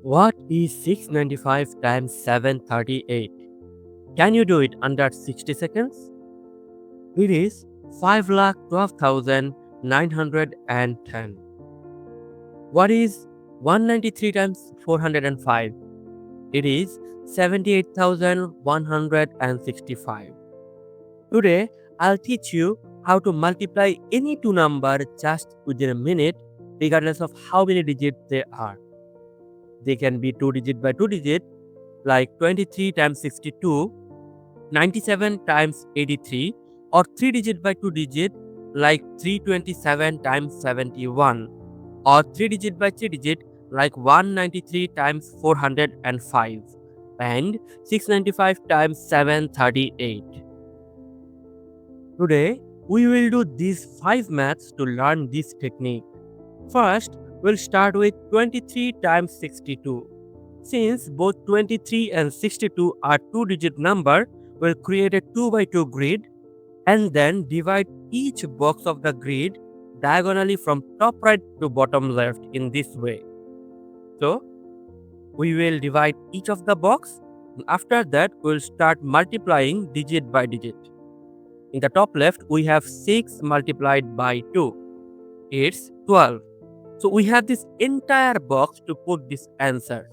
What is 695 times 738? Can you do it under 60 seconds? It is 5,12,910. What is 193 times 405? It is 78,165. Today, I'll teach you how to multiply any two numbers just within a minute, regardless of how many digits they are. They can be 2 digit by 2 digit, like 23 times 62, 97 times 83, or 3 digit by 2 digit, like 327 times 71, or 3 digit by 3 digit, like 193 times 405, and 695 times 738. Today, we will do these 5 maths to learn this technique. First, we'll start with 23 times 62. Since both 23 and 62 are 2-digit number, we'll create a 2 by 2 grid and then divide each box of the grid diagonally from top right to bottom left in this way. So, we will divide each of the box. After that, we'll start multiplying digit by digit. In the top left, we have 6 multiplied by 2. It's 12. So we have this entire box to put this answer.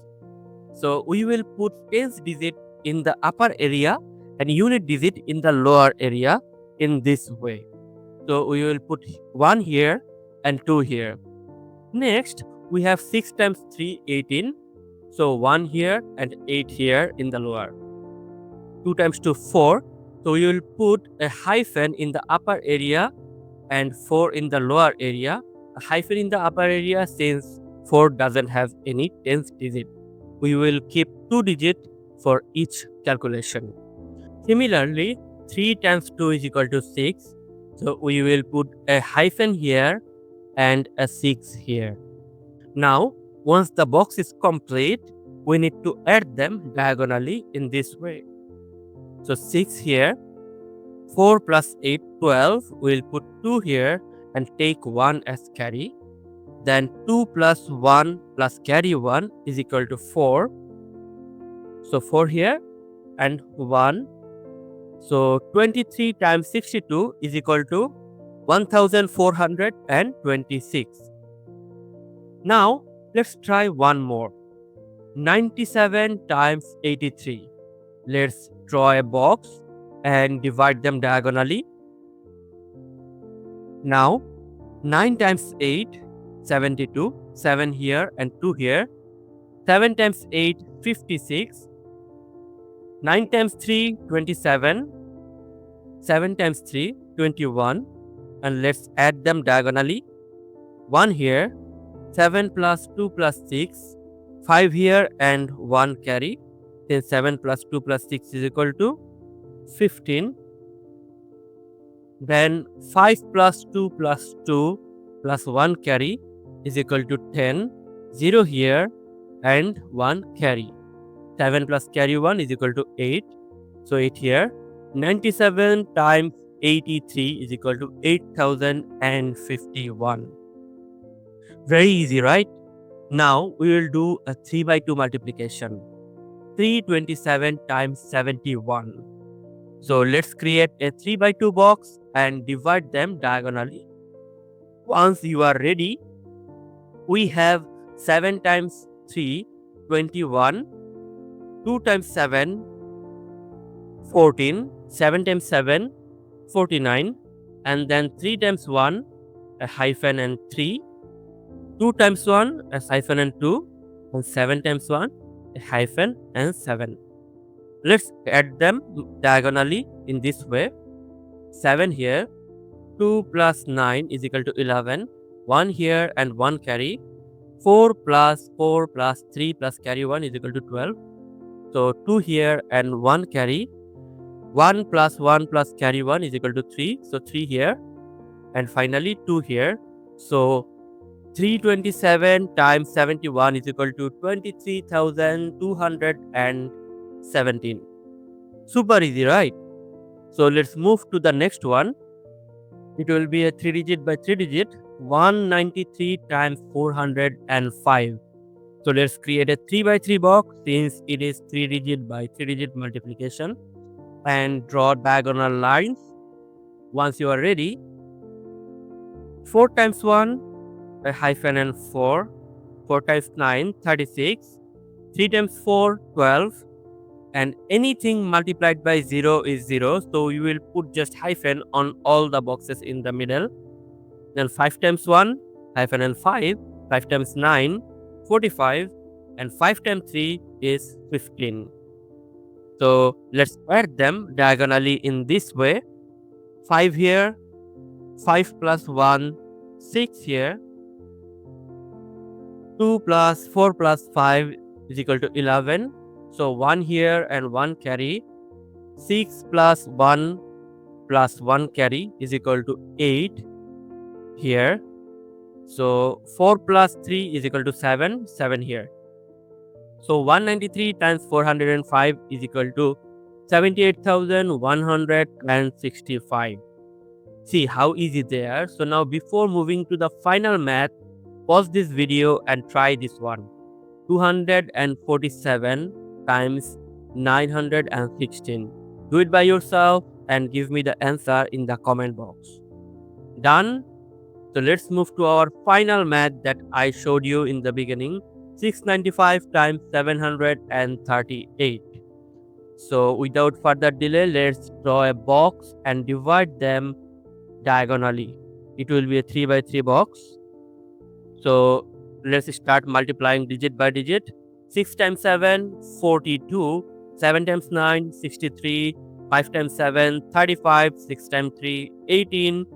So we will put tens digit in the upper area and unit digit in the lower area in this way. So we will put 1 here and 2 here. Next, we have 6 times 3, 18. So 1 here and 8 here in the lower. 2 times 2, 4. So we will put a hyphen in the upper area and 4 in the lower area. A hyphen in the upper area since 4 doesn't have any tens digit. We will keep 2 digit for each calculation. Similarly, 3 times 2 is equal to 6. So we will put a hyphen here and a 6 here. Now, once the box is complete, we need to add them diagonally in this way. So 6 here, 4 plus 8, 12. We'll put 2 here and take 1 as carry. Then 2 plus 1 plus carry 1 is equal to 4. So 4 here and 1. So 23 times 62 is equal to 1426. Now let's try one more. 97 times 83. Let's draw a box and divide them diagonally. Now 9 times 8, 72, 7 here and 2 here. 7 times 8, 56. 9 times 3, 27. 7 times 3, 21. And let's add them diagonally. 1 here, 7 plus 2 plus 6, 5 here and 1 carry. Then 7 plus 2 plus 6 is equal to 15. Then 5 plus 2 plus 2 plus 1 carry is equal to 10. 0 here and 1 carry. 7 plus carry 1 is equal to 8. So 8 here. 97 times 83 is equal to 8051. Very easy, right? Now we will do a 3 by 2 multiplication. 327 times 71. So let's create a 3 by 2 box and divide them diagonally. Once you are ready, we have 7 times 3, 21. 2 times 7, 14. 7 times 7, 49. And then 3 times 1, a hyphen and 3. 2 times 1, a hyphen and 2. And 7 times 1, a hyphen and 7. Let's add them diagonally in this way. 7 here, 2 plus 9 is equal to 11. 1 here and 1 carry. 4 plus 4 plus 3 plus carry 1 is equal to 12. So 2 here and 1 carry. 1 plus 1 plus carry 1 is equal to 3. So 3 here. And finally 2 here. So 327 times 71 is equal to 23,217. Super easy, right? So let's move to the next one. It will be a 3 digit by 3 digit. 193 times 405. So let's create a 3 by 3 box since it is 3 digit by 3 digit multiplication, and draw diagonal lines. Once you are ready, 4 times 1, a hyphen and 4, 4 times 9, 36, 3 times 4, 12, and anything multiplied by 0 is 0, so you will put just hyphen on all the boxes in the middle. Then 5 times 1, hyphen and 5, 5 times 9, 45, and 5 times 3 is 15. So let's add them diagonally in this way. 5 here, 5 plus 1, 6 here, 2 plus 4 plus 5 is equal to 11. So 1 here and 1 carry. 6 plus 1 plus 1 carry is equal to 8 here. So 4 plus 3 is equal to 7, 7 here. So 193 times 405 is equal to 78,165. See how easy they are. So now before moving to the final math, pause this video and try this one. 247 times 916. Do it by yourself and give me the answer in the comment box. Done? So let's move to our final math that I showed you in the beginning. 695 times 738. So without further delay, let's draw a box and divide them diagonally. It will be a 3 by 3 box. So let's start multiplying digit by digit. 6 times 7, 42. 7 times 9, 63. 5 times 7, 35. 6 times 3, 18.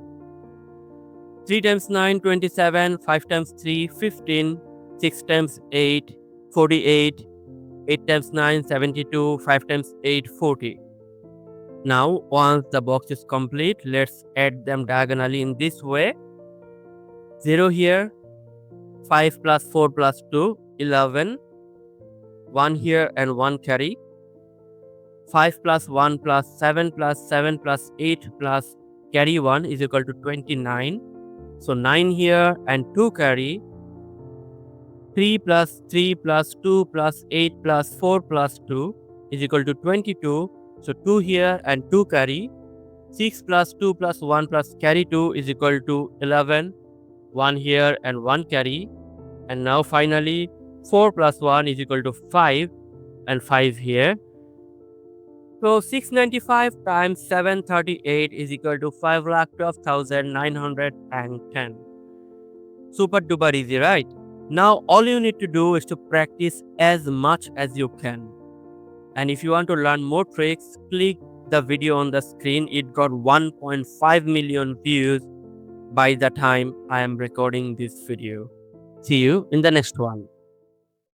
3 times 9, 27. 5 times 3, 15. 6 times 8, 48. 8 times 9, 72. 5 times 8, 40. Now, once the box is complete, let's add them diagonally in this way. 0 here, 5 plus 4 plus 2, 11. 1 here and 1 carry. 5 plus 1 plus 7 plus 7 plus 8 plus carry 1 is equal to 29. So 9 here and 2 carry. 3 plus 3 plus 2 plus 8 plus 4 plus 2 is equal to 22. So 2 here and 2 carry. 6 plus 2 plus 1 plus carry 2 is equal to 11. 1 here and 1 carry. And now finally 4 plus 1 is equal to 5 and 5 here. So 695 times 738 is equal to 5,12,910. Super duper easy, right? Now all you need to do is to practice as much as you can. And if you want to learn more tricks, click the video on the screen. It got 1.5 million views by the time I am recording this video. See you in the next one.